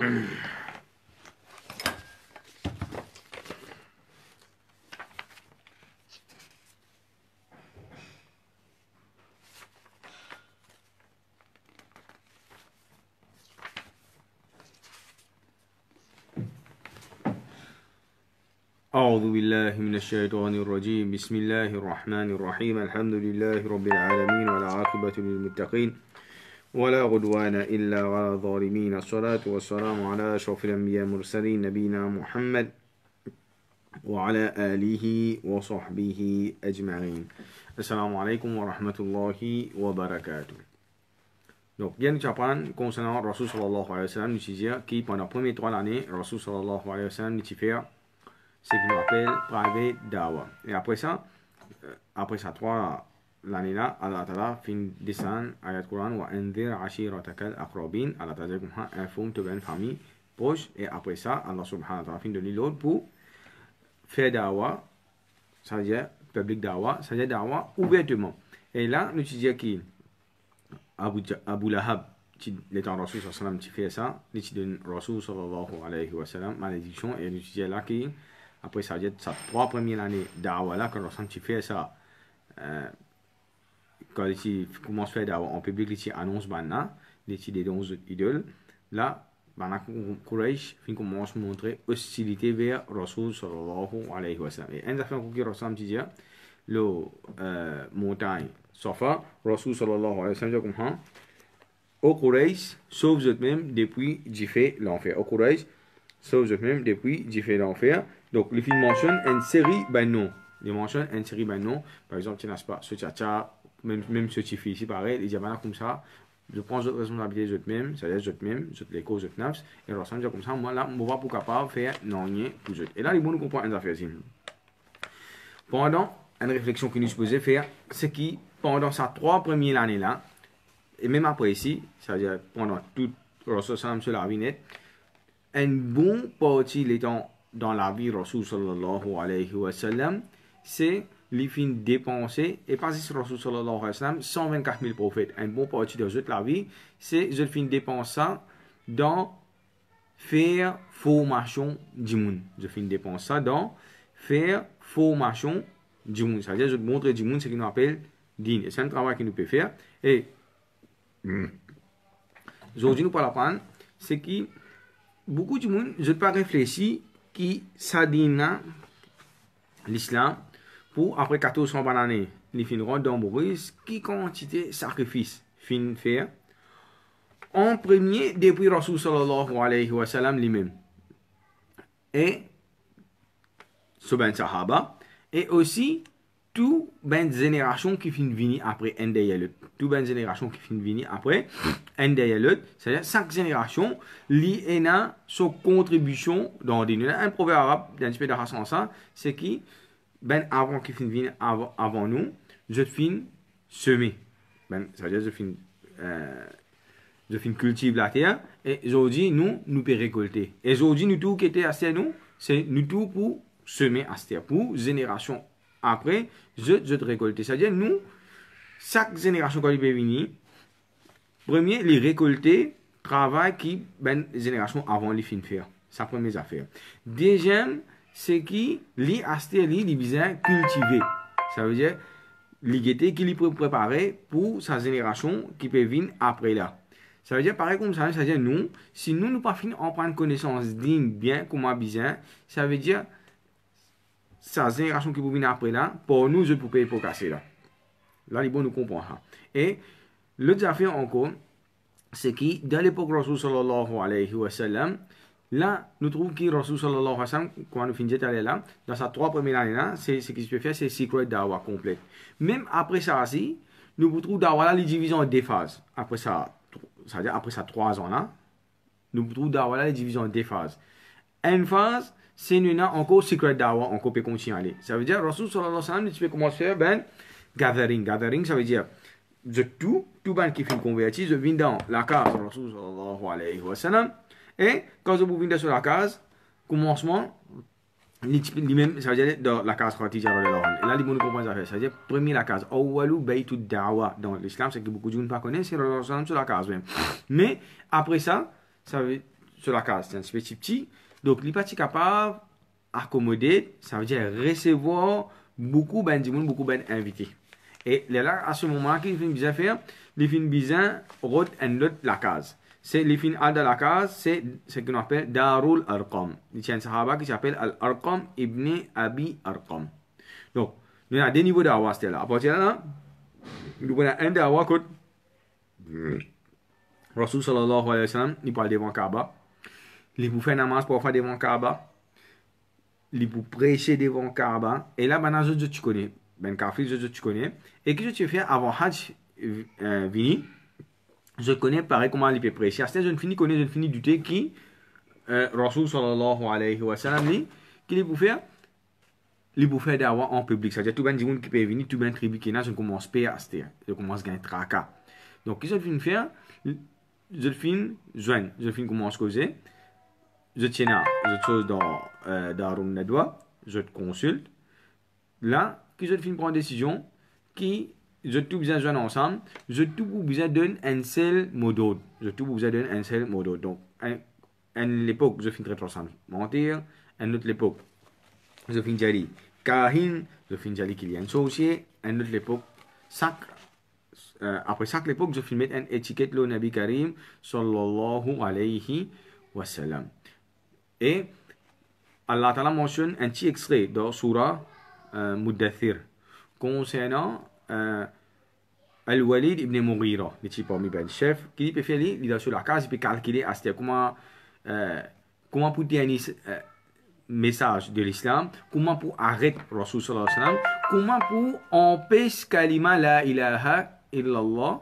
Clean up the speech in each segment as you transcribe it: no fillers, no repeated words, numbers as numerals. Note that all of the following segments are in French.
أعوذ بالله من الشيطان الرجيم بسم الله الرحمن الرحيم الحمد لله رب العالمين والعاقبة للمتقين ولا عدوان إلا على الظالمين الصلاة والسلام على أشرف الأنبياء المرسلين نبينا محمد وعلى آله وصحبه أجمعين. السلام عليكم ورحمة الله وبركاته. Donc, il y a une chapan concernant Rasul sallallahu alayhi wa sallam, nous disons qui pendant la première 3 années, Rasul sallallahu alayhi wa sallam, nous fait ce qu'on appelle private dawa. Et après ça 3 l'année là, Allah Ta'ala fin descend ayat Quran wa anzir ashiratakal aqrabin. Allah Ta'ala informe de une famille proche. Et après ça, Allah subhanahu wa ta'ala fin de l'autre pour faire dawa, c'est-à-dire public dawa, c'est-à-dire dawa ouvertement. Et là, nous disons qui Abu Lahab, l'étant Rasul sallallahu alayhi wa sallam, qui fait ça, il donne Rasul sallallahu alayhi wa sallam malédiction. Et nous disons là qui après ça, sa 3 premières années dawa là, quand Rasul fait ça, quand il commence à faire dawa en public, il annonce maintenant, il des 11 idoles. Là, Quraysh commence à montrer hostilité vers Rasul sallallahu alayhi wa sallam. Et un des affaires que Rasul dit, le montagne Safa, Rasul sallallahu alayhi wa sallam dit comme au Quraysh, sauve eux-mêmes depuis j'ai fait l'enfer. Au Quraysh, sauve eux-mêmes depuis j'ai fait l'enfer. Donc, les films mentionnent une série ben non. Ils mentionnent une série ben non. Par exemple, tu n'as pas ce tcha-tcha, même ce qui fait ici, pareil, ils disent comme ça. Je prends votre responsabilité eux-mêmes, c'est-à-dire eux-mêmes, les causes eux-mêmes. Et Rasul dit comme ça, moi là, je ne vais pas capable de faire non rien pour eux. Et là, les bons nous comprennent une affaire ici. Pendant une réflexion que nous supposons faire, c'est que pendant ces 3 premières années là, et même après ici, c'est-à-dire pendant toute Rasul sur la vie nette, un bon parti l'étant dans la vie Rasul sallallahu alayhi wa sallam, c'est les fins dépensés, et pas juste Rasul sallallahu alayhi wa sallam, 124 000 prophètes. Un bon parti de la vie, c'est les fins dépenser dans faire formation du monde. Je fin dépenser dans faire formation du monde. C'est-à-dire, je montre du monde ce qu'on appelle din. Et c'est un travail que nous pouvons faire. Et aujourd'hui, nous parlons, c'est que beaucoup de monde, je ne pas réfléchir qui s'adina l'islam pour après 1400 années les finiront dans Maurice qui quantité sacrifice fin faire en premier depuis Rasul sallallahu alayhi wa sallam lui-même et ce ben sahaba et aussi tout ben génération qui fin venir après un derrière tout ben génération qui fin venir après un derrière l'autre, c'est-à-dire 5 générations li ena son contribution dans des un proverbe arabe d'un petit peu de ça c'est qui ben avant qui fin venir avant nous je fin semer ben c'est-à-dire je fin cultive la terre et aujourd'hui nous peut récolter et aujourd'hui nous tout qui était à nous c'est nous tout pour semer à terre pour génération après je récolter, c'est-à-dire nous chaque génération quand il peut venir premier les récolter travail qui ben génération avant les fin faire sa première affaire. Deuxième c'est qui les acheter les besoin cultiver, ça veut dire l'igueté qui les préparer pour sa génération qui peut venir après là. Ça veut dire pareil comme ça, c'est-à-dire nous si nous pas fin en prendre connaissance digne bien comment besoin, ça veut dire sa génération qui peut venir après là pour nous je peux payer pour casser là. Là les bons nous comprennent. Et l'autre affaire encore c'est que dans l'époque Rasul sallallahu alayhi wa sallam, là nous trouvons que Rasul sallallahu alayhi wa sallam quand nous finissons d'aller là dans sa 3 premières années là c'est ce qui se peut faire c'est secret dawa complète. Même après ça aussi nous trouvons dawa là les divisions en 2 phases. Après ça c'est-à-dire après ça 3 ans là nous trouvons dawa là les divisions en 2 phases. Une phase c'est nous avons encore secret dawa encore peut continuer aller. Ça veut dire Rasul sallallahu alayhi wa sallam tu peux commencer à faire ben gathering ça veut dire je tout ben qui fait converti, je viens dans la case de Rasul sallallahu alayhi wa sallam et quand je viens sur la case commencement lui-même ça veut dire dans la case Khadija radhiyallahu anha. Et là les gens comprennent ça veut dire premier la case awwalu baytu da'wa dans l'islam c'est que beaucoup de gens ne connaissent c'est Rasul sur la case même mais après ça veut sur la case, c'est un petit. Donc, il n'est pas capable d'accommoder, ça veut dire recevoir beaucoup d'invités. Et là, à ce moment-là, qu'il fait bien faire, il fait bien route en l'autre la case. C'est les fins de la case, c'est ce qu'on appelle Darul Arqam. Il y a un sahaba qui s'appelle Al-Arqam ibn Abi Arqam. Donc, nous avons deux niveaux d'awa, c'était là. À partir de là, nous avons un d'awa que Rasul sallallahu alayhi wa sallam, il parle devant Kaaba. Il peut faire namaz pour faire devant Kaaba. Il peut prêcher devant Kaaba. Et là, maintenant, tu connais. Ben Kafir, tu connais. Et que tu fais avant Hajj vini, je connais pareil comment il peut prêcher. C'est une fini connaît, une fini du thé qui Rasul sallallahu alayhi wa sallam dit qu'il peut faire. Il peut faire d'avoir en public. C'est-à-dire tout le monde qui peut venir, tout le monde tribu qui est là, je commence à payer, je commence à gagner tracas. Donc, qu'est-ce que je finis faire? Je finis joindre, je finis commence à causer. Je tiens là, je chose dans Darun Nadwa, je te consulte. Là, que je finis prendre une décision qui je tout besoin de joindre ensemble, je tout besoin donner un seul mot d'ordre. Je tout besoin donner un seul mot d'ordre. Donc, à l'époque, je finis très ensemble. Mentir, à une autre époque, je finis dire Kahin, je finis dire qu'il y a un sorcier, à une autre époque, sacre. Après chaque époque, je finis mettre une étiquette le Nabi Karim sallallahu alayhi wa sallam. Et Allah Ta'ala mentionne un petit extrait dans Surah Muddathir concernant Al-Walid ibn Mughira, le type parmi les chefs, qui peut faire il est sur la case, il peut calculer comment pour dire un message de l'islam, comment pour arrêter Rasul sallallahu alayhi wa sallam, comment pour empêcher kalima la ilaha illallah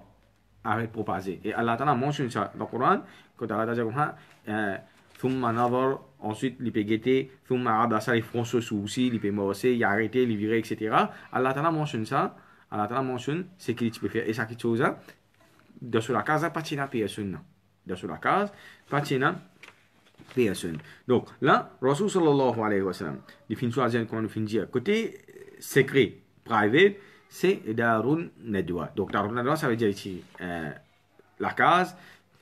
arrête propager. Et Allah Ta'ala mentionne ça dans le Coran, quand Allah Ta'ala dit thumma nazar, ensuite il peut guetter, thumma abasa, il fronce sous aussi, il peut morcer, il arrête, il vire, etc. Allah Ta'ala mentionne ça, Allah Ta'ala mentionne ce qu'il peut faire. Et ça qui chose là, dans la case, pas de personne. Dans la case, pas de personne. Donc là, Rasul sallallahu alayhi wa sallam, il finit choisir quand on finit dire, côté secret, private, c'est Darun Nadwa. Donc Darun Nadwa, ça veut dire ici la case,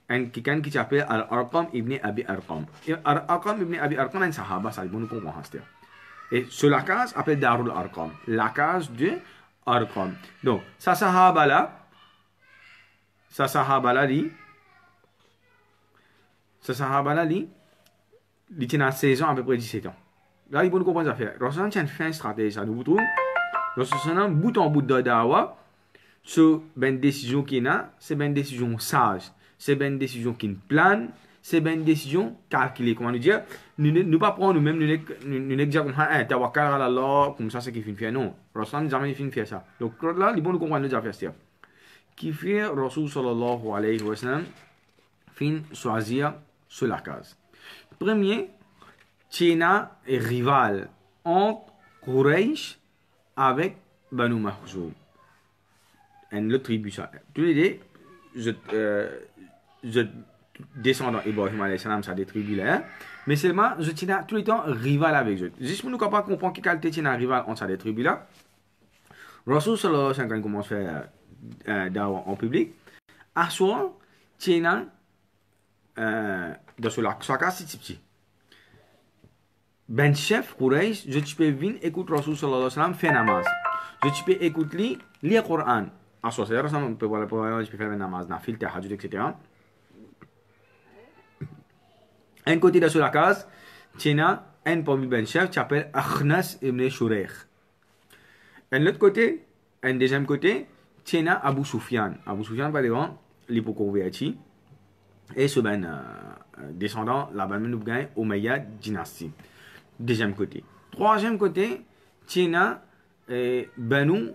quelqu'un qui s'appelle Al-Arqam ibn Abi Arqam. Al-Arqam ibn Abi Arqam est un sahaba, ça nous comprend. Et sur la case, appelle Darul Arqam, la case de Arqam. Donc, ça sahaba là, il tient à 16 ans, à peu près 17 ans. Là, il faut nous comprendre ça faire. Rasul tient une stratégie, ça nous trouve. Rasul bout en bout de dawa, sur une décision qui est c'est une décision sage, c'est une décision qui plane, c'est une décision calculée. Comment nous dire, nous ne pas prendre nous-mêmes, nous ne dire comme ça, tawakkal ala Allah, comme ça c'est qui finit faire. Non, Rasul n'a jamais fini faire ça. Donc là, il faut nous comprendre déjà faire ça. Qui fait Rasul sallallahu alayhi wa sallam, fin choisir sur la case. Premier, Tchina est rival entre Quraysh avec Banu Makhzoum. Une autre tribu, ça. Tous les deux, je descendant Ibrahim alayhi salam, ça des tribus là. Mais seulement, je tiens tout le temps rival avec eux. Juste pour nous comprendre qui qualité tient rival entre ces tribus là. Rasul sallallahu alayhi wa sallam, quand il commence à faire dawa en public, à soi, tient dans ce cas, c'est petit. Ben chef Quraysh, je peux venir écouter Rasul sallallahu alayhi wa sallam faire namaz. Je peux écouter lire le Coran. À soi, c'est-à-dire on peut voir le Coran, je peux faire un namaz, nafil, tahajjud, etc. Un côté de la case, tiens un parmi ben chef qui s'appelle Akhnas ibn Shuraih. Un autre côté, un deuxième côté, tiens Abu Sufyan. Abu Sufyan va devant l'hypoconverti. Et ce ben descendant, la ben nous gagne Omeyyad dynastie. Deuxième côté. Troisième côté, tiens Banu,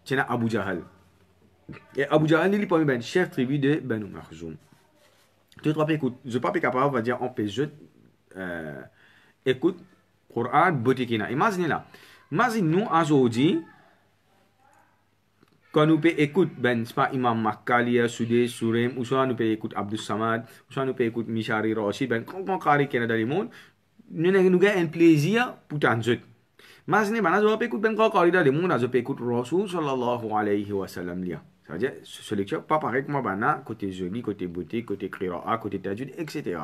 tiens Abu Jahal. Et Abu Jahal, il est parmi ben chef tribu de Banu Makhzoum. Deux, trois, écoute, je ne suis pas capable, on va dire, on peut juste écoute, Coran, Botikina. Imaginez là. Imaginez nous, aujourd'hui, quand nous pouvons écouter, ben, c'est pas Imam Makkalia, Soudé, Surem, ou soit nous pouvons écouter Abdus Samad, ou soit nous pouvons écouter Mishari Rashid, ben, quand on carré qui est dans le monde, nous avons un plaisir pour t'enjeuter. Imaginez, ben, je peux écouter ben, quand carré dans le monde, je peux écouter Rasul sallallahu alayhi wa sallam. Ça veut dire, ce lecture, pas pareil que moi, bana, côté joli, côté beauté, côté qira'a, côté tajwid, etc.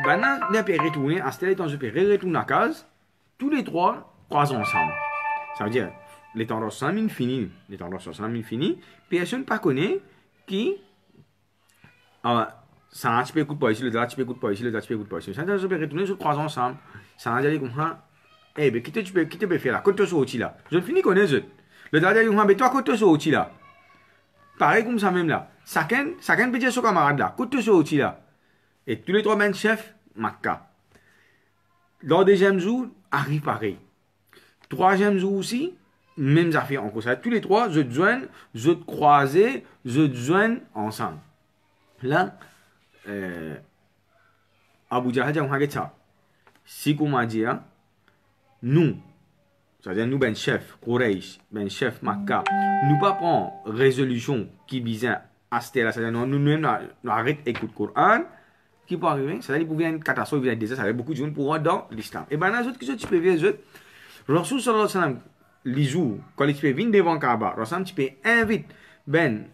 Bana, ne peut retourner, à ce temps, je peux retourner à case, tous les trois croisent ensemble. Ça veut dire, les temps ensemble fini, les temps ensemble fini, personne pas connaît qui, ça un petit peu coup de poing ici, le petit peu coup de poing ici, le petit peu coup de poing ici. Ça veut dire, je peux retourner, je croise ensemble. Ça veut dire, comme ça, eh ben, qui te peux faire là, quand tu es là, je finis connaître, le dernier, mais toi, quand tu es là, pareil comme ça même là, chacun peut dire son camarade là, quand tu es là, et tous les trois mêmes chefs, Makka. Le deuxième jour, arrive pareil. Troisième jour aussi, même affaire encore ça. Tous les trois, je te joigne, je te croiser, je te joigne ensemble. Là, Abu Jahal dit ça. Si comme on dit, nous, c'est-à-dire nous, ben chef Quraysh, ben chef Makkah, nous pas prendre résolution qui vise à ce là, c'est-à-dire nous arrêtons d'écouter le Coran, qui peut arriver, c'est-à-dire qu'il peut y avoir une catastrophe, il y a des désastres, ça beaucoup de gens pour dans l'islam. Et bien, les autres qui peux faire, Rasul sallallahu alayhi wa sallam, les jours, quand ils peuvent venir devant Kaaba, Rasul tu peux inviter ben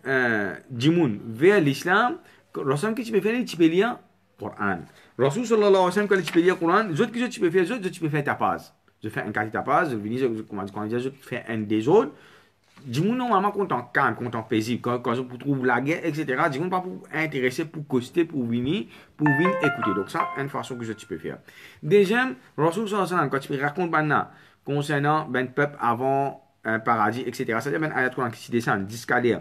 Jimoun vers l'islam, Rasul qui tu peux faire, tu peux lire le Coran. Rasul sallallahu alayhi wa sallam, quand tu peux lire le Coran, les autres qui tu peux faire, tu peux faire ta paz. Je fais un quartier de tapage, je fais un des autres. Dis-moi normalement content calme, content paisible, quand je trouve la guerre, etc. Dis-moi pas pour intéresser, pour coster, pour venir écouter. Donc ça, une façon que je peux faire. Deuxième, Rasul sallallahu alayhi wa sallam, quand tu racontes maintenant concernant ben peuple avant un paradis, etc. C'est-à-dire ben ayat Quran qui descend, d'escalier.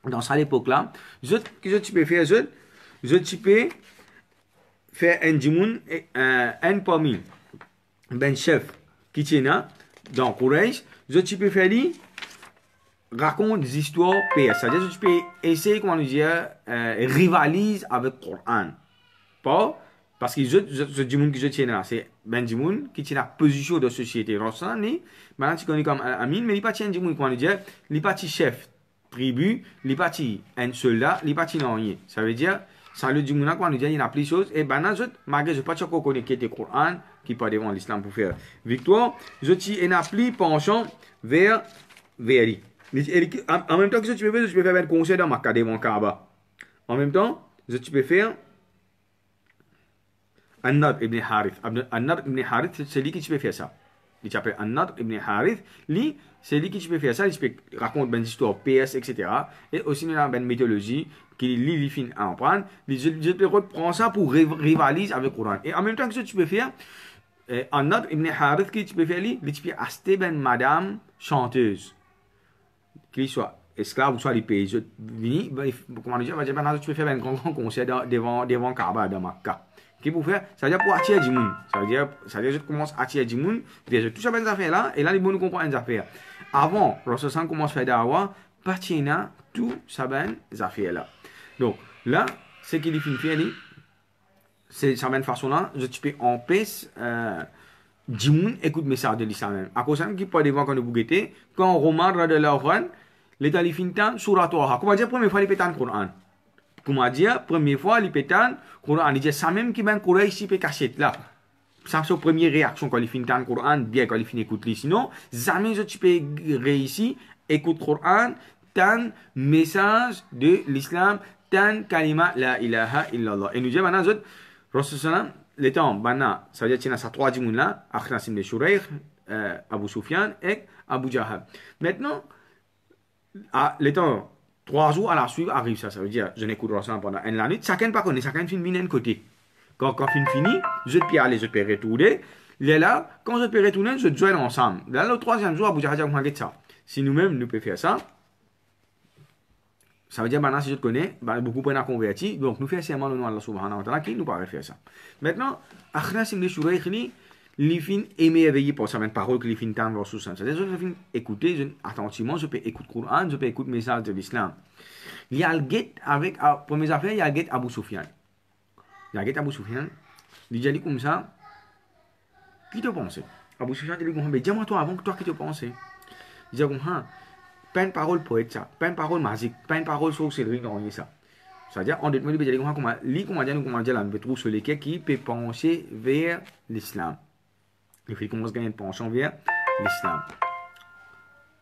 Dans cette époque-là, je peux faire, je peux faire un djimoun, un parmi ben chef qui tient dans Quraysh, je peux faire raconte des histoires PS. C'est-à-dire que tu peux essayer, comment dire, rivalise avec le Coran. Pas parce que ce djimoun que je tiens là, c'est ben djimoun qui tient la position de société. Maintenant tu connais comme Amin, mais il n'est pas un djimoun, comment dire, il n'est pas chef tribu, il n'est pas un soldat, il n'est pas non rien. Ça veut dire, sans le djimoun, quand on dit il y a plusieurs choses, et ben malgré je ne sais pas qu'on connaît qui est le Coran, qui pas devant l'islam pour faire victoire, je t'ai appelé penchant vers lui. En même temps que tu peux faire un conseil dans Makkah devant Kaaba. En même temps, tu peux faire An-Nadr ibn Harith. An-Nadr ibn Harith, c'est lui qui peut faire ça. Il s'appelle An-Nadr ibn Harith. Lui, c'est lui qui peut faire ça. Il peut raconter des histoires PS, etc. Et aussi, il y a une mythologie qui lui fin à en prendre. Je peux prendre ça pour rivaliser avec le Coran. Et en même temps que tu peux faire An-Nadr ibn Harith, qui tu peux faire lui, tu peux acheter une madame chanteuse. Qu'il soit esclave ou soit les pays. Comment dire, tu peux faire un grand concert devant Kaaba, dans Makkah. Qui pour faire, ça veut dire pour attirer du monde. Ça veut dire que je commence à attirer du monde, tout ça ben affaires là, et là les bons nous comprennent les affaires. Avant, Rasul commence à faire d'avoir, partir tout ça ben affaires là. Donc là, ce qu'il fait faire, c'est ça ben façon là, je peux empêcher du monde écoute message de l'islam. À cause qui peut devant quand nous bougeter, quand Romain de l'Oran, l'état li fintan surat Toha. Comment dire première fois il pétan Coran. Comment dire, première fois, il pétan, Coran, il dit ça même qui ben Coran ici peut cacher là. Ça c'est la première réaction quand il finit le Coran, bien quand il finit écouter. Sinon, jamais tu peux réussir, écoute Coran, tant message de l'islam, tant kalima la ilaha illallah. Et nous disons maintenant, Rasulullah, le temps, maintenant, ça veut dire que ça trois djimoun là, Akhnasim de Shurayh, Abu Sufyan et Abu Jahal. Maintenant, le temps, 3 jours à la suite arrive ça. Ça veut dire, je n'écoute Rasulullah pendant une nuit. Chacun pas connaît, chacun finit d'un côté. Quand fini, je peux aller, je peux retourner. Il est là, quand je peux retourner, je joins ensemble. Là, le troisième jour, Abu Jahal dit ça. Si nous-mêmes, nous pouvons faire ça, ça veut dire maintenant, si je te connais, beaucoup de gens sont convertis. Donc, nous faisons seulement le nom d'Allah subhanahu wa ta'ala qui nous paraît faire ça. Maintenant, Akhnas ibn Shurayh, les fins émerveillés par certaines paroles que les fins tendent vers sous-sang. C'est-à-dire, je fin écouter attentivement, je peux écouter le Coran, je peux écouter le message de l'islam. Il y a le guet avec, pour mes affaires, il y a le guet Abu Sufyan. Il y a le guet Abu Sufyan, il dit comme ça, qui te pense? Abu Sufyan dit comme ça, mais dis-moi toi avant que toi qui te pense. Il dit comme ça, pas une parole poète ça, pas une parole magique, pas une parole sorcellerie, non, ça. C'est-à-dire, on dit comme ça, comment dire, là, on peut trouver sur lesquels qui peut pencher vers l'islam. Il fait commence à gagner une penchant vers l'islam.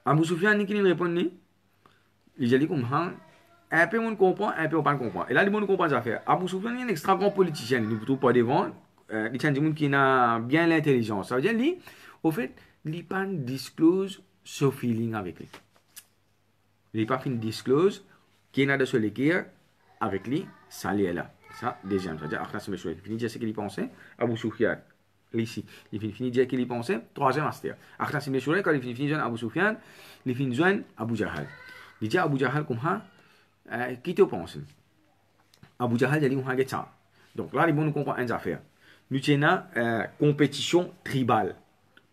Abu Sufyan, qui lui répond, il dit comme ça, un peu on comprend, un peu on pas comprend. Et là, les gens comprennent les affaires. Abu Sufyan est un extra grand politicien, nous ne pas devant, il y a des gens qui ont bien l'intelligence. Ça veut dire, lui, au fait, il n'a pas disclose ce feeling avec lui. Il n'a pas fait disclose qu'il y a de ce l'équerre avec lui, ça lui est là. Ça, deuxième. Ça veut dire, il finit de dire ce qu'il pensait, Abu Sufyan. Ici, il finit de dire qu'il pensait, troisième master. Après, quand il finit de dire Abu Sufyan, il finit de dire Abu Jahal. Il dit à Abu Jahal comme ça, qui te pense? Abu Jahal, il dit comme ça. Donc là, les bons nous comprennent une affaire. Nous tenons compétition tribale.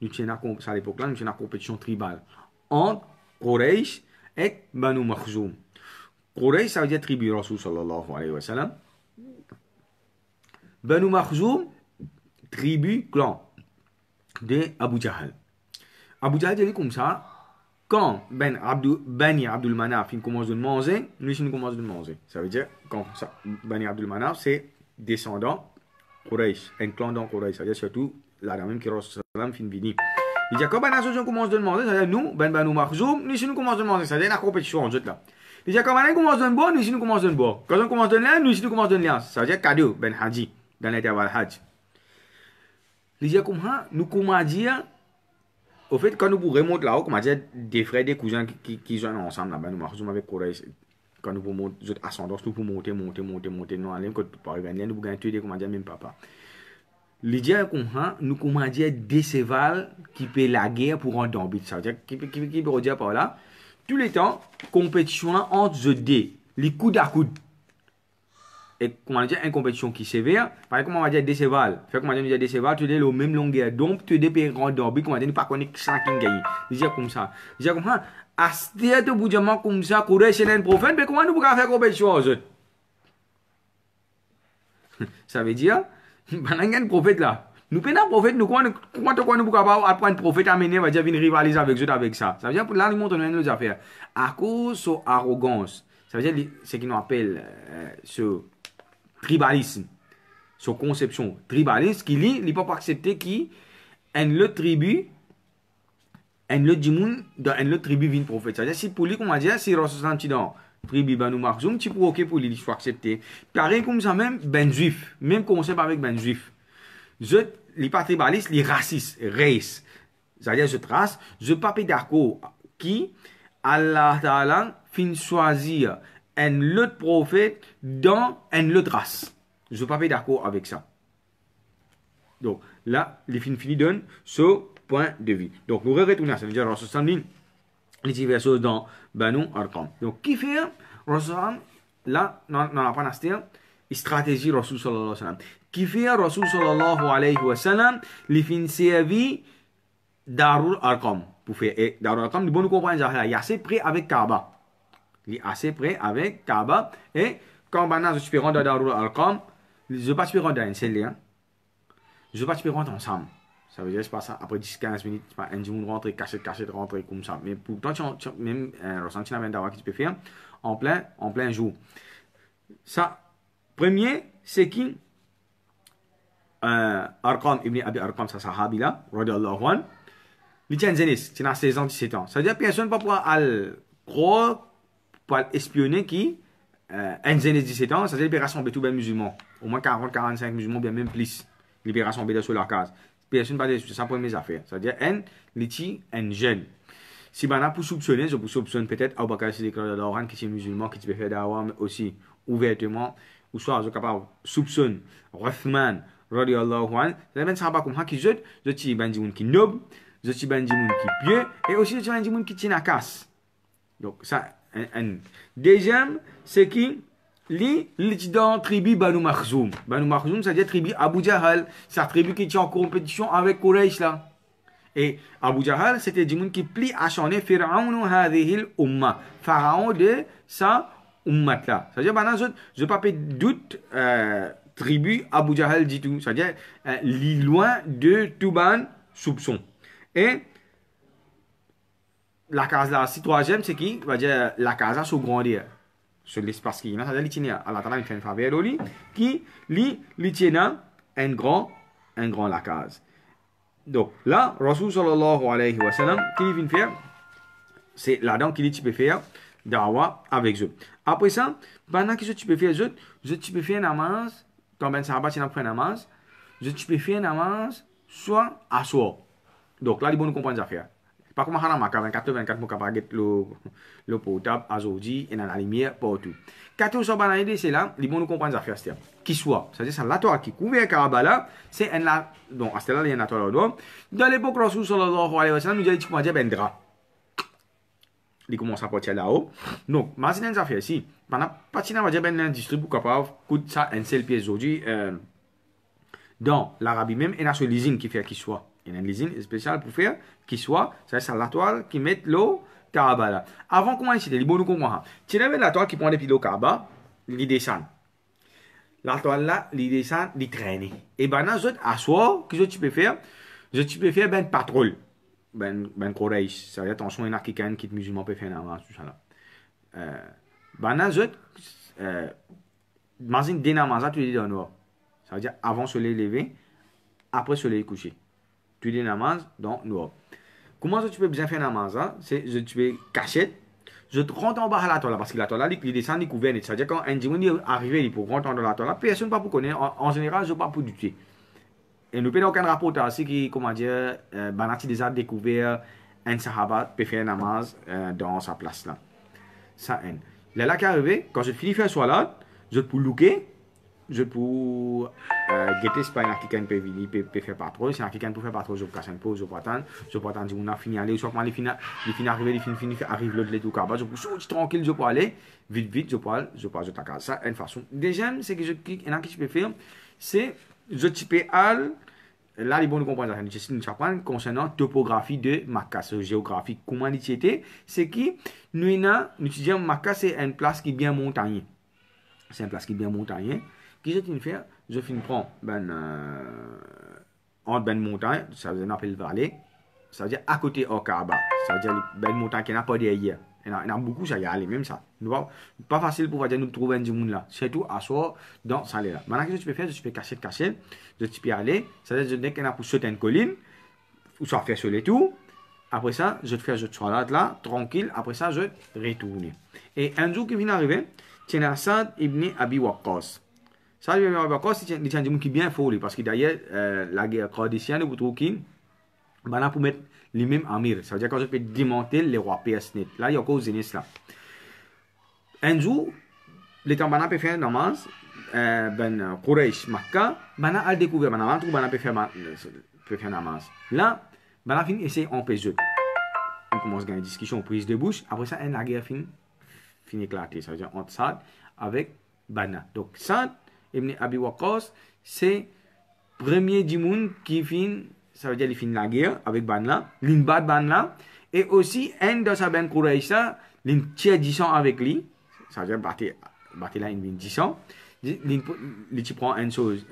Nous tenons, à l'époque là, nous tenons compétition tribale entre Quraysh et Banu Makhzoum. Quraysh, ça veut dire tribu Rasul sallallahu alayhi wa sallam. Banu Makhzoum, tribu, clan de Abu Jahal. Abu Jahal dit comme ça, quand Bani Abdul Manaf commence de manger, nous aussi nous commençons de manger. Ça veut dire, quand Bani Abdul Manaf, c'est descendant Quraysh, un clan dans Quraysh. Ça veut dire surtout la même qui Rasul sallam fin vini. Il dit, quand Bani commence de manger, ça veut dire nous, Banu Makhzoum, nous aussi nous commençons de manger. Ça veut dire la compétition en jeu là. Il dit, quand Bani commence de boire, nous aussi nous commençons de boire. Quand on commence de lien, nous aussi nous commençons de lien. Ça veut dire cadeau, Ben Haji, dans l'intervalle Hajj. Il dit, comment nous commençons à dire, au fait, quand nous remontons là-haut, comment dire, des frères, des cousins qui sont ensemble là-bas, nous marchons avec Quraysh. Quand nous pouvons monter, ascendance, nous pouvons monter, non, allez, quand nous pouvons gagner, nous pouvons gagner, comment dire, même papa. Il dit, comment nous commençons à dire des sévales qui paient la guerre pour un dambit. Ça veut dire, qui peut dire par là, tous les temps, compétition entre eux deux, les coudes à coude. Et comment dire, une compétition qui sévère, par exemple, on va dire des sévales. Fait comment dire des sévales, tu es la même longueur. Donc, tu es des pays grands d'orbite, comment dire, nous pas connaître ça qui gagne. Il dit comme ça. Il dit comme ça, à ce de boudjement comme ça, courir chez un prophète, mais comment nous pouvons faire compétition aux autres? Ça veut dire, pendant qu'il y a un prophète là, nous prenons un prophète, nous comment nous pouvons pas apprendre un prophète à mener, va dire, venir rivaliser avec eux avec ça. Ça veut dire, pour là, nous montrons nos affaires. À cause de son arrogance, ça veut dire, ce qu'ils nous appellent, ce tribalisme, son conception tribaliste, qui il ne peut pas accepter qui une autre tribu, une autre djimoun, dans une autre tribu vient prophète. C'est-à-dire, si pour lui, comment dire, si Rasul dans tribu Banu Makhzoum, tu peux ok pour lui, il faut accepter. Pareil comme ça même, ben juif, même concept avec ben juif. Je, les pas tribaliste, les racistes, race. C'est-à-dire, je trace, je pas d'accord qui, Allah Ta'ala, fin choisir un autre prophète dans une autre race. Je ne suis pas d'accord avec ça. Donc là, les fini donnent ce point de vue. Donc nous retournons à ça. C'est-à-dire, Rasul les diverses choses dans Banu Arqam. Donc qui fait Rasul là, dans la panastia, stratégie Rasul sallallahu alayhi wa sallam. Qui fait Rasul sallallahu alayhi wa sallam, les fin servi Darul Arqam. Pour faire Darul Arqam, nous devons comprendre, il est assez près avec Kaaba. Il est assez près avec Kaaba. Et quand maintenant je suis rendu dans Darul Arqam, je ne vais pas rentrer dans une seule lien. Je ne vais pas rentrer ensemble. Ça veut dire que c'est pas ça. Après 10-15 minutes, un jour rentrer, cacher, rentrer comme ça. Mais pourtant, même ressenti la même d'avoir qui tu peux faire en plein jour. Ça, premier, c'est qui Arqam ibn Abi Arqam, sa sahabi là, radiallahu anhu, il tient Zénis, il a 16 ans, 17 ans. Ça veut dire que personne ne peut pas pour espionner qui un Zénis 17 ans, ça veut dire libération de tous les musulmans. Au moins 40-45 musulmans, bien même plus. Libération de sur la case. Personne ne peut pas ça pour mes affaires. Ça veut dire un jeune. Si on a pour soupçonner, je peux soupçonner peut-être Abu Bakr Siddiq radhiyallahu anhu qui est musulman, qui peut faire dawa, mais aussi ouvertement, ou soit je suis capable de soupçonner Uthman radhiyallahu anhu. C'est même ça pas comme ça qui je suis un monde qui noble, je suis un monde qui pieux, et aussi je suis un monde qui tient à casse. Donc ça, un deuxième, c'est qui li dans la tribu Banu Makhzoum. Banu Makhzoum, c'est-à-dire tribu Abu Jahal, c'est la tribu qui est en compétition avec Quraysh là. Et Abu Jahal, c'était du monde qui plie à chanter Pharaon hadhihi umma, Pharaon de sa ummat là. C'est-à-dire maintenant je pas de doute tribu Abu Jahal du tout, c'est-à-dire loin de tout ban soupçon. Et la case là, si troisième, c'est qui? Va dire la case sur grandir. Sur l'espace qui est là, c'est-à-dire l'itinéraire. Allah Ta'ala, il fait un faveur au lit, qui, l'itinéraire, un grand la case. Donc, là, Rasul sallallahu alayhi wa sallam, qui vient faire, c'est là-dedans qu'il peut faire, dawa avec eux. Après ça, pendant que tu peux faire eux, tu peux faire namaz, quand ben sahabat tu fait namaz, tu peux faire namaz soit à soir. Donc là, il faut nous comprendre les affaires. Pas comme à Maka 24 pour capable le portable aujourd'hui et dans la lumière partout. Quand on s'en va c'est là, il faut nous comprendre les affaires. Qui soit, c'est-à-dire c'est la toile qui couvre Kaaba c'est un là, donc à ce là il y a une toile là. Dans l'époque Rasul sallallahu alayhi wa sallam, nous dit comment dire ben drap. Il commence à partir là-haut. Donc, imaginez les affaires ici. Pendant partir on va dire ben distribue capable coûte ça un seul pièce aujourd'hui dans l'Arabie même et dans ce leasing qui fait qu'il soit. Il y a un leasing spécial pour faire qu'il soit, c'est la toile qui met l'eau Kaaba là. Avant comment il c'était, il faut nous comprendre. Tu avais la toile qui prend depuis l'eau Kaaba, il descend. La toile là, il descend, il traîne. Et ben là, à soi, qu'est-ce que tu peux faire? Tu peux faire ben patrouille. Ben courage. Ça veut dire attention, il y en a quelqu'un qui est musulman peut faire un tout ça là. Ben là, imagine dès namaz, tu es dans le noir. Ça veut dire avant soleil levé, après soleil couché. Tu dis namaz dans le noir. Comment tu peux bien faire namaz? C'est tu peux cacher. Je te rentre en bas à la toile parce que la toile, il descend, il couvert. C'est-à-dire quand un dimanche est arrivé, il peut rentrer dans la toile. Personne ne peut pas connaître. En général, je ne peux pas pour du tout. Et nous n'avons aucun rapport aussi qui, comment dire, Banati déjà découvert un sahaba peut faire namaz dans sa place là. Ça, là qui est arrivé, quand je finis de faire soit je peux looker, je peux guetter si pas quelqu'un peut venir, peut faire pas trop. Si quelqu'un peut faire pas trop, je peux casser un peu, je peux attendre, on a fini aller, soit quand il finit arriver, il finit arrive l'autre les tout cas, je peux sortir tranquille, je peux aller vite, je peux t'accaser. Ça, une façon. Deuxième, c'est que je clique, et là que je peux faire, c'est je type al. Là, il faut nous comprendre nous apprendre concernant topographie de Makkah, géographie. Comment il était, c'est que nous disons Makkah, c'est une place qui est bien montagnée. C'est une place qui est bien montagnée. Qu'est-ce que je fais? Je prends entre ben montagne, ça veut dire appelle vallée, ça veut dire à côté au Kaaba, ça veut dire ben montagne qui n'a pas derrière. Il y en a beaucoup, ça y a même ça. Pas facile pour dire nous trouver un monde là. Surtout à soi dans ça là. Maintenant, qu'est-ce que tu peux faire? Je peux cacher. Je peux aller. Ça veut dire que je dis pour sauter une colline, ou soit faire sur les tours. Après ça, je te fais je sois là, tranquille. Après ça, je retourne. Et un jour qui vient d'arriver, c'est Saad ibn Abi Waqqas. Saad ibn Abi Waqqas, c'est un homme qui est bien fort parce que d'ailleurs, la guerre qadisienne, vous trouvez qu'il pour mettre les mêmes amir. Ça veut dire quand je peux démonter les rois PSNet. Là, il y a encore Zénis là. Un jour, les Tambana peut faire namaz, Quraysh, Makkah, Bana a découvert, Bana peut faire namaz. Là, Bana fin essaie d'empêcher. On commence à gagner une discussion, prise de bouche. Après ça, la guerre fin éclater. Ça veut dire entre Saad avec Bana. Donc, Saad ibn Abi Waqqas, c'est le premier du monde qui finit. Ça veut dire qu'il finit la guerre avec Banla, l'inbat Banla, et aussi un de sa ben Quraïsa, l'intire 10 ans avec lui, ça veut dire battre là une 10 ans, il prend une chose,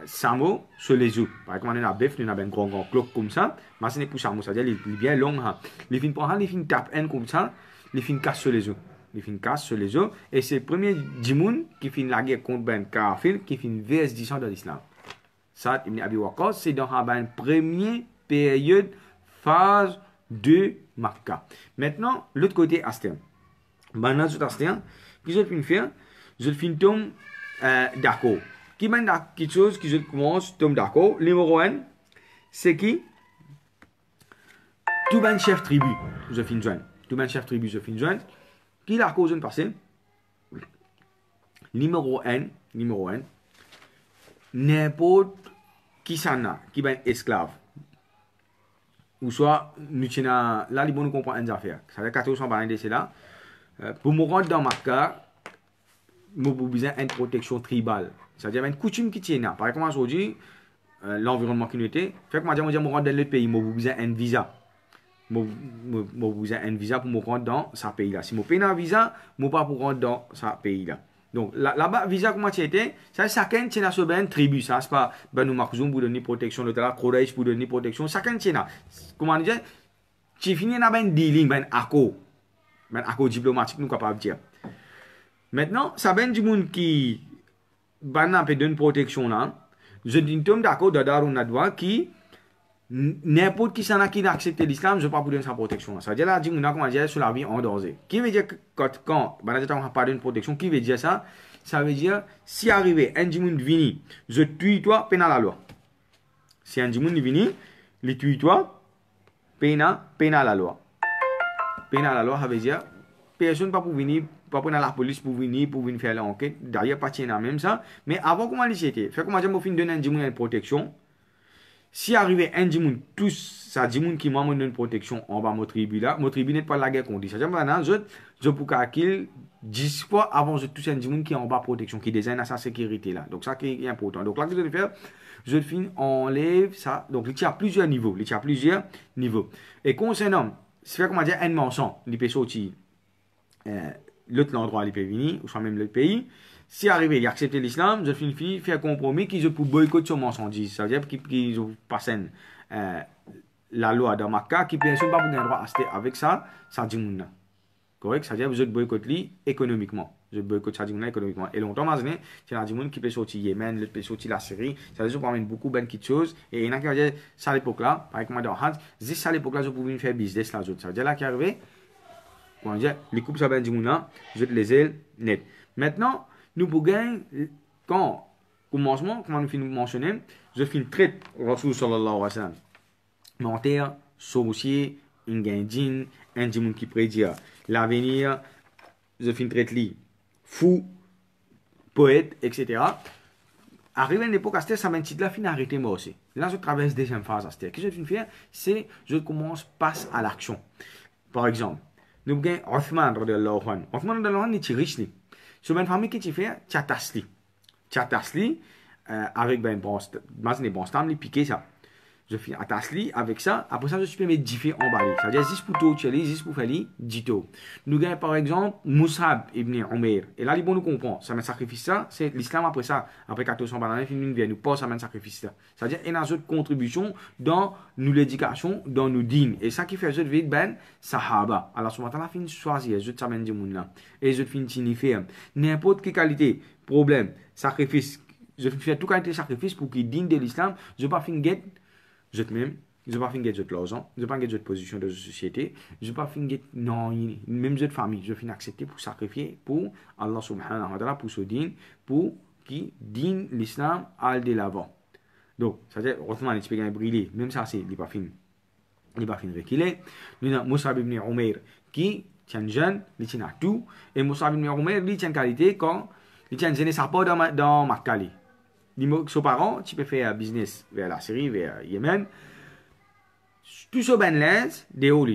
Samo sur les os. Par exemple, on a un bœuf, on a un grand cloque comme ça, mais ce n'est pas Samo, ça veut dire qu'il est bien long. Il finit prendre, il finit tape un comme ça, il finit casse sur les os. Il finit casse sur les os, et c'est le premier Djimoun qui finit la guerre contre Ben Kafir, qui finit vers 10 ans dans l'islam. Saad ibn Abi Waqqas, c'est dans la première période, phase de Makkah. Maintenant, l'autre côté, Astem. Maintenant, sur Astem, qu'est-ce que je faire? Je finis tomber d'accord. Qui mène quelque chose que je commence tomber d'accord. Numéro 1, c'est qui? Tout ben chef tribu, je finis joindre. Tout ben chef tribu, je finis joindre. Qui la cause de passer? Numéro 1, n'importe qui s'en a, qui est esclave, ou soit, nous là, il faut nous comprendre une affaire. Ça veut dire que 400 balles de là. Pour me rendre dans Makkah, nous avons besoin d'une protection tribale. C'est-à-dire une coutume qui tient là. Par exemple, aujourd'hui, l'environnement qui nous était, fait que moi, je me rends dans le pays, j'ai besoin d'un visa. J'ai besoin d'un visa pour me rendre dans ce pays-là. Si je paye un visa, je ne peux pas rentrer dans ce pays-là. Donc là-bas, visa comment tu étais, ça chacun tient sur une tribu, ça c'est pas nous Marcouzum pour donner protection, l'autre là Quraysh pour donner protection, chacun tient là. Comment dire, tu finis dans un dealing, un accord diplomatique nous capable de dire. Maintenant, ça ben du monde qui peut donner protection là, je dis tombe d'accord de Darun Nadwa qui n'importe qui s'en a qui accepte l'islam, je ne vais pas pour donner sa protection. Ça veut dire là, dit, on a comment dire sur la vie en danger. Qui veut dire que quand on n'a pas de protection, qui veut dire ça? Ça veut dire, si arrivé, un djimoun vini, je tue toi, peine à la loi. Si un djimoun vini, il tue toi, peine à la loi. Peine à la loi, ça veut dire, personne pas pour venir, pas pour la police pour venir faire l'enquête. D'ailleurs, pas tiens même ça. Mais avant, comment c'était? Fait comment dire, moi, fin donner un djimoun une protection. Si arrivé un djimoun, tous, ça djimoun qui m'a donné une protection, on va mon tribu là. Mon tribu n'est pas la guerre qu'on dit. Ça veut dire, maintenant, je pour qu'il 10 fois avant je touche un djimoun qui est en bas protection, qui désigne à sa sécurité là. Donc, ça qui est important. Donc, là, que je vais faire, je finis, enlève ça. Donc, il y a plusieurs niveaux. Et concernant, c'est fait comment dire, un mensonge, il peut sortir l'autre endroit, il peut venir, ou soit même l'autre pays. Si arrivé, il a accepté l'islam, je finis faire un compromis qu'ils ont pour boycotter ce mensonge. Ça veut dire qu'ils ont passé la loi de Makkah, qui ne peut pas vous droit à acheter avec ça, ça dit moun. Correct? Ça veut dire que vous boycottez économiquement. Je boycotte ça économiquement. Et longtemps, maintenant, c'est un djimoun qui peut sortir Yémen, l'autre peut sortir la Syrie. Ça veut dire qu'on beaucoup de choses. Et il y en a qui vont dire, ça à l'époque-là, par exemple, dans Hans, juste à l'époque-là, je pouvais faire business là. Ça veut dire là qui est arrivé, comment dire, les coupes ça va djimoun là, je te les ailes net. Maintenant, nous pour gagner, quand, commencement, comment nous finissons mentionner, je finis traite Rasul sallallahu alayhi wa sallam. Menteur, sorcier, un gain un djimoun qui prédit l'avenir, je finis traite li. Fou, poète, etc. Arrivé à une époque, ça m'a dit là, fin arrêter moi aussi. Là, je traverse deuxième phase. Ce que je viens de faire, c'est je commence, passe à l'action. Par exemple, nous avons Othman radiallahu anhu. Othman radiallahu anhu, il est riche. Sur une famille qui fait, Tchatasli, avec ben bon stam, il piqué ça. Je fais atasli avec ça. Après ça, je peux mettre diffé en bas. C'est-à-dire 10 pour tout, 10 pour faire dito. Nous avons par exemple Musab ibn Umair. Et là, il bon nous comprend. Ça met sacrifice ça. C'est l'islam après ça. Après 1400 bananes, il vient nous pas ça met sacrifice ça. C'est-à-dire il y a une autre contribution dans nous l'éducation, dans nous dîmes. Et ça qui fait je vais ben sahaba. Alors ce matin, la fin choisir, je t'amène du monde là. Et je finis signifier n'importe quelle qualité, problème, sacrifice. Je fais toute qualité de sacrifice pour qu'il digne de l'islam. Je ne vais pas finir je ne vais pas finir de l'argent, je ne vais pas finir de position de la société, je ne vais pas finir non, même de famille, je vais accepter pour sacrifier pour Allah subhanahu wa ta'ala, pour ce din, pour qui digne l'islam à de l'avant. Donc, ça veut dire, heureusement, il peut briller, même ça, c'est, il n'est pas fini. Il n'est pas fini qu'il est. Nous avons Musab ibn Umair qui tient jeune, il tient à tout, et Musab ibn Umair, il tient qualité quand il tient jeune, ça pas dans Makkah. Ses parents, tu peux faire un business vers la Syrie, vers Yémen. Tout ce ben lens, des hauts.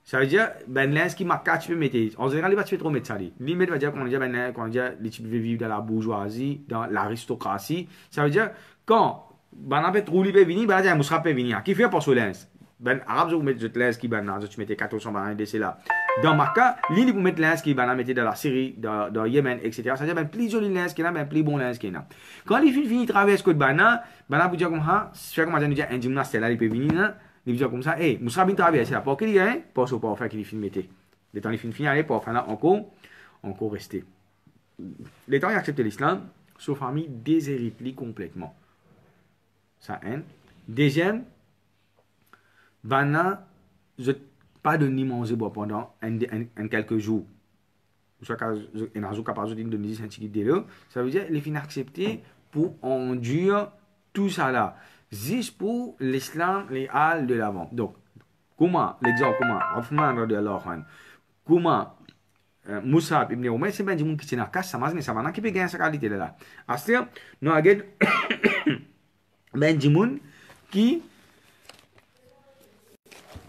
Ça veut dire, ben lens qui marque, tu peux mettre. En général, il va te trop mettre ça. Limite, va dire qu'on dit ben lens, qu'on dit tu peux vivre dans la bourgeoisie, dans l'aristocratie. Ça veut dire, quand ben en fait, rouler peut venir, ben là, moussra peut venir. Qui fait pour ce lens? Ben arabe, je vous mets de lens qui ben là, tu mettais 400 ben de là. Dans Makkah, l'île vous mettez lens qui va mettre dans la Syrie, dans Yémen, etc. Ça veut dire ben plus joli lens qui est là, ben plus bon lens qui est là. Quand les filles finissent traverser côte bana, ben vous dire comme ça, c'est comme ça nous dire un gymnaste là, il peut venir là, il dire comme ça, eh, Moussa bin traverser là, pour qu'il y ait, pour ce pour faire qu'il finisse mettre. Les temps les filles finissent aller pour faire là encore rester. Les temps ils acceptent l'islam, sauf famille déshérite complètement. Ça un. Deuxième, bana je pas de ni manger pendant quelques jours. Ça veut dire les fins accepter pour endurer tout ça là. Juste pour l'islam, les halles de l'avant. Donc, comment, l'exemple, comment, Othman radiallahu anhu, comment, Musab ibn Umair, c'est bien du monde qui tient à casse, ça m'a dit, ça m'a qui peut gagner sa qualité là. C'est-à-dire, nous avons ben du monde qui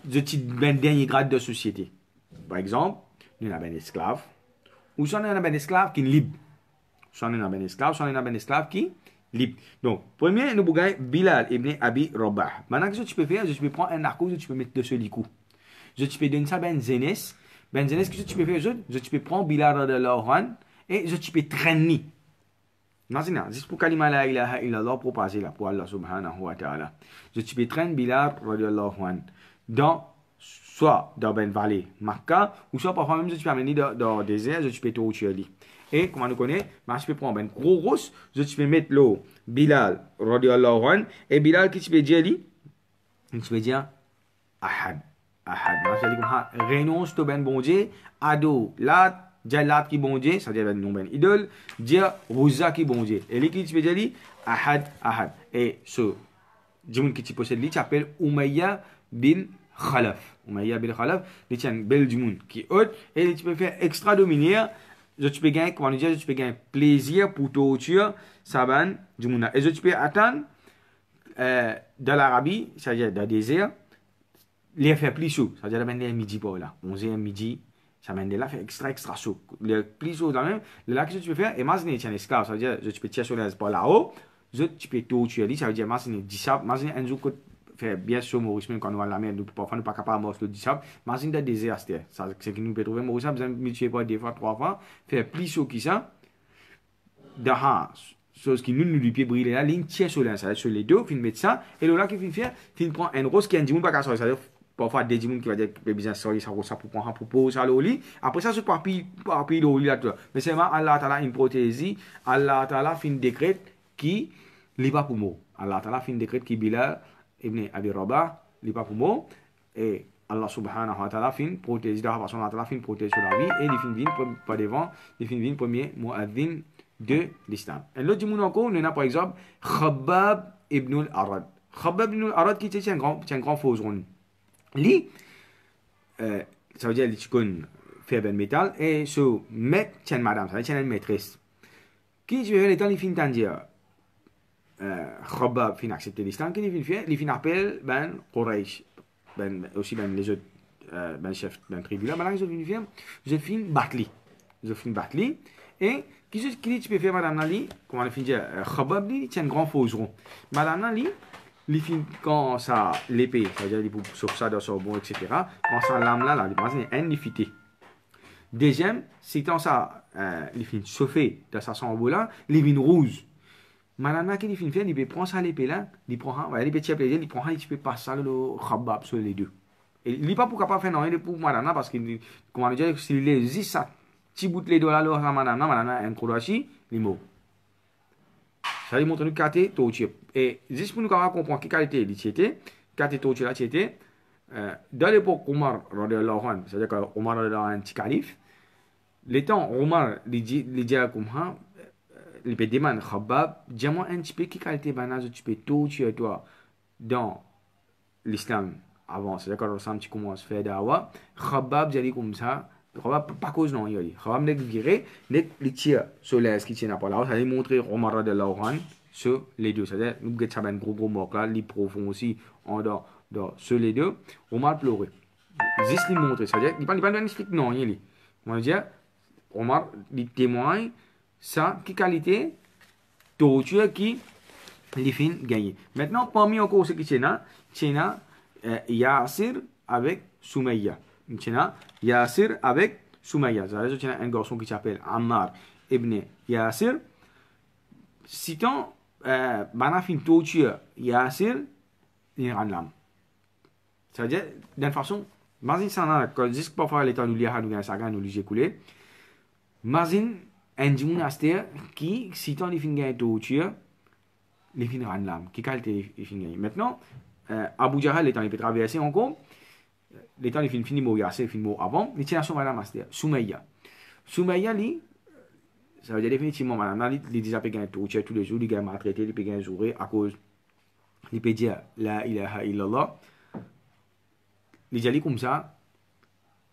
je ben dernier grade de société. Par exemple, nous avons un esclave, ou soit nous avons un esclave qui est libre. Soit nous avons un esclave, soit nous avons un esclave qui est libre. Donc, premier, nous avons Bilal ibn Abi Rabah. Maintenant, ce que tu peux faire, je peux prendre un arco, je peux mettre dessus les coups. Je peux donner ça à Ben Zenes. Ben Zenes, qu'est-ce que tu peux faire? Je peux prendre Bilal de l'Oran et je peux traîner. Imaginez, juste pour kalima la ilaha illallah pour passer là, pour Allah subhanahu wa ta'ala. Je peux traîner Bilal de l'Oran. Dans soit dans une vallée Makkah ou soit parfois même je peux amener dans le désert, je peux torturer. Et comment nous connaît, je peux prendre un gros rousse, je peux mettre l'eau Bilal radiallahu anhu et Bilal qui peut dire tu peux dire ahad. Ahad. C'est-à-dire comme renonce to ben bon Dieu, ado, lat, lat qui bon Dieu, c'est-à-dire ben non ben idole, dire Rouza qui bon Dieu. Et qui tu peux dire ahad, ahad. Et ce Djimoun qui tu possèdes, tu appelles Umayya bin Khalaf. Umayya bin Khalaf, il tient une belle Djimoun qui est haute, et tu peux faire extra dominer. Tu peux gagner, comment dire, tu peux gagner plaisir pour torture, saban, Djimoun. Et tu peux attendre, dans l'Arabie, c'est-à-dire dans le désert, les faire plus chaud. C'est-à-dire, là, midi pour là. 11h midi, ça mène là, fait extra chaud. Le plus chaud, là même, là, que tu peux faire, imagine, tu es un esclave. C'est-à-dire, tu peux tirer sur les par là-haut, tu peux torturer, ça veut dire, imagine, 10 sables, imagine, un jour, fait bien sûr, Maurice, même quand on va à la mer, nous, parfois, nous pas capable de mordre le 10 sables. Imagine, dans le désert, c'est ce que nous pouvons trouver. Maurice, vous avez multiplié par 2 fois, 3 fois, faire plus chaud que ça. Dans chose qui nous lui pied briller la ligne tire sur l'un, ça sur les deux, fin mettre ça, et là qui fin faire, fin prend un rose qui a un dimanche pas qu'à sortir, ça parfois des dimanches qui va dire que besoin sortir ça pour prendre pour poser ça au lit, après ça se parpille au lit là tout. Mais c'est vraiment Allah Ta'ala une prothésie, Allah Ta'ala fin décret qui n'est pas pour moi. Allah Ta'ala fin décret qui Bilal ibn Abi Rabah, n'est pas pour moi, et Allah subhanahu wa ta'ala fin protège de la façon Allah Ta'ala fin protège sur la vie, et il fin vient pas devant, il fin vient premier muaddin de l'islam. Et l'autre du monde encore, on a par exemple Khabbab ibn al-Arad. Khabbab ibn al-Arad qui était un grand fauseron. Lui, ça veut dire qu'il connaît faire ben métal et ce maître tient madame, ça veut dire une maîtresse. Qui je vais les temps il finit dire Khabbab fin accepter l'islam, qui il fait, il fin appelle ben Quraysh, ben aussi ben les autres ben chef ben tribu là, maintenant je fin battre et qui tu peux faire madame Nali, comment on finit dire Khabbab lui tient un grand fauseron. Madame Nali les films quand ça l'épée, c'est-à-dire pour sauver ça dans son bon, etc. Quand ça lame là, il est fité. Deuxième, c'est quand ça, les films chauffés dans sa sombre là, les vins rouges. Madame là, qui les films fait, il prend ça l'épée là, il prend, ouais, les petits plaisirs, il prend, il peut passer ça le khabab sur les deux. Et il n'est pas pour capable faire non, il est pour madame là parce que, comment dire, s'il existe ça, petit bout de les doigts là, madame là, un croachi, il est mort. Ça lui montre une carte torture. Et juste pour nous comprendre quelle qualité il était, carte torture là c'était dans l'époque Omar radhiyallahu anhu, c'est-à-dire que Omar radhiyallahu anhu petit calife, les temps Omar il dit comme ça, il peut demander Khabbab, dis-moi un petit peu quelle qualité banane tu peux torturer toi dans l'islam avant, c'est-à-dire que lorsque tu commences à faire dawa, Khabbab dit comme ça. Khabbab pas cause non il dit Khabbab n'est viré n'est les tire sur les qui tiennent pas là ça lui montrer Omar radhiyallahu anhu sur les deux c'est-à-dire nous get ça ben gros mot là li profond aussi en dans sur les deux Omar pleurait juste lui montrer c'est-à-dire il pas explique non il on va dire Omar lui témoigne ça qui qualité torture qui les fin gagner maintenant parmi encore ce qui tiennent Yasir avec Soumaïa. Yasir avec Soumaïa. C'est un garçon qui s'appelle Ammar ibn Yasir. Si ton banafin torture Yasir, il rend l'âme. C'est-à-dire, d'une façon, imagine ça, juste pour faire l'état nous lire, nous gagner nous lire couler. Imagine un djimoun qui, si ton il fin gagner torture, il fin rend l'âme. Qui qualité il fin gagner. Maintenant, Abu Jahal, l'étant il peut traverser encore. L'étant il finit mot Yasser, il finit mot avant. Il tient à son madame Astéa, Soumaïa. Soumaïa, lui, ça veut dire définitivement, madame, il dit qu'il peut gagner torture tous les jours, il peut maltraiter, il peut gagner jouer à cause. Il peut dire La ilaha illallah. Il dit comme ça.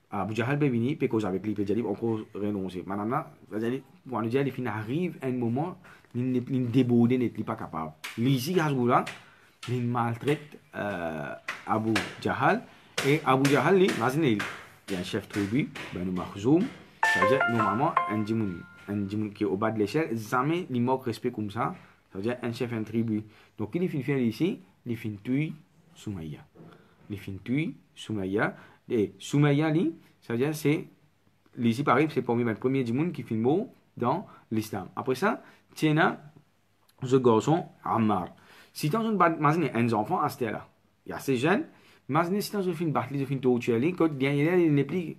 Abu Jahal peut venir, il peut causer avec lui, il peut dire encore renoncer. Madame, pour nous dire, il arrive un moment, il n'est débordé, il n'est pas capable. Il ici, Hasboula. Il maltraite Abu Jahal et Abu Jahal il y a un chef tribu Banu Makhzoum ça veut dire normalement un djimoun qui est au bas de l'échelle jamais il manque respect comme ça ça veut dire un chef un tribu donc il finit faire ici il finit tuer Soumaïa et Soumaïa ça veut dire c'est ici pareil c'est pour le premier djimoun qui finit mot dans l'islam après ça tiens ce garçon Ammar. Si tu as un enfant à ce là, il y a ces jeunes, imaginez si tu as une bataille, une torture, il n'est plus,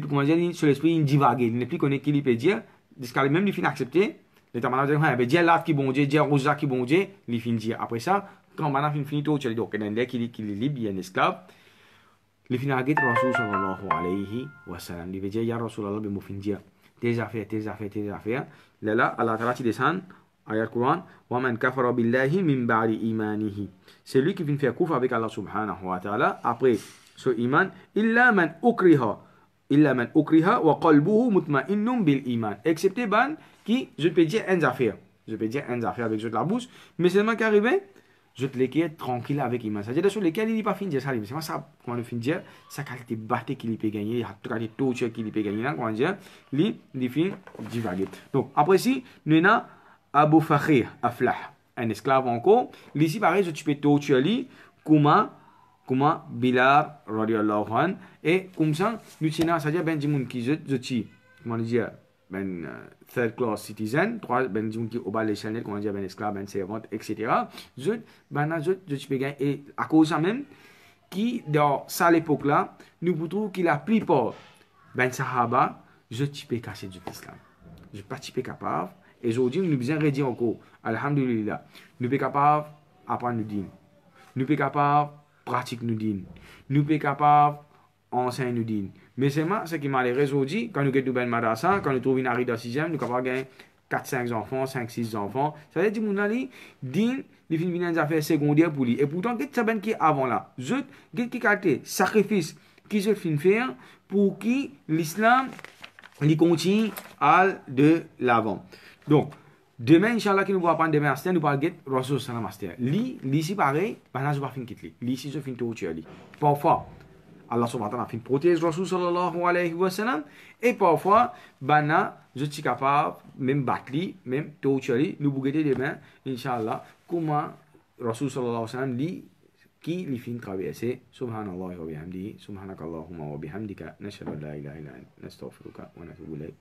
comment dire, sur l'esprit, il divague, il n'est plus connu qui peut dire, jusqu'à même il finit accepter, les tamanades dire, Dieu là qui bon Dieu, Dieu Rosa qui bon Dieu, il finit dire. Après ça, quand on a fini tout, donc il y a qui est libre, il y a un esclave. Il finit à dire Rasul sallallahu alayhi wa sallam. Il veut dire, ya Rasulallah, ben finir tes affaires. Là, Allah Ta'ala descend, ayat Coran, wa man kafara billahi min ba'di imanihi. C'est lui qui vient faire kufr avec Allah subhanahu wa ta'ala après ce iman, illa man ukriha wa qalbuhu mutma'innun bil iman. Excepté ban qui, je peux dire un affaire. Je peux dire un affaire avec je la bouche, mais seulement qu'arrivé, je te l'équipe tranquille avec iman. C'est-à-dire sur lesquels il n'est pas fini de ça. C'est pas ça, comment le finir, sa qualité battée qu'il peut gagner, la qualité touche qu'il peut gagner, comment dire, il finit divaguer. Donc, après si, nous avons Abu Fakhir Aflah, un esclave encore. Ici, pareil, je peux toucher lui, comment Bilal, radiallahu anhu, et comme ça, nous avons, c'est-à-dire, ben, dis-moi qui je tue, comment dire, ben third class citizen, trois ben disons qui au bas de l'échelle, comment dire ben esclave, ben servante, etc. Je peux gagner et à cause de ça même qui dans ça l'époque là, nous pouvons qu'il a pris pour ben sahaba, je peux casser du islam. Je pas capable et aujourd'hui nous besoin redire encore alhamdulillah, nous pas capable apprendre nous din. Nous pas capable pratique nous din. Nous pas capable enseigne nous din. Mais c'est moi, ce qui m'a l'air aujourd'hui, quand nous avons ben madrasa, quand nous trouvons une arrivée dans 6e, nous avons gagné 4-5 enfants, 5-6 enfants. Ça veut dire que nous avons dit, il finit des affaires secondaires pour lui. Et pourtant, qu'est-ce que qui est avant là? Qu'est-ce qui est sacrifice qui se finit faire pour qui l'islam il continue à de l'avant. Donc, demain, Inch'Allah, qui nous va apprendre demain, nous parlons de Rasul Salam Aster. Lui, ici pareil, je vais finir quitter. Lui, ici, je finis tout tuer. Parfois, Allah subhanahu wa ta'ala fin protège Rasul sallallahu alayhi wa sallam et parfois je suis capable même battre même toucher nous bouger demain inshallah comment Rasul sallallahu alayhi wa sallam dit qui li fin traverser subhanallah wa bihamdihi subhanakallahumma wa bihamdika nashhadu an la ilaha illa anta nastaghfiruka wa natubu ilayk.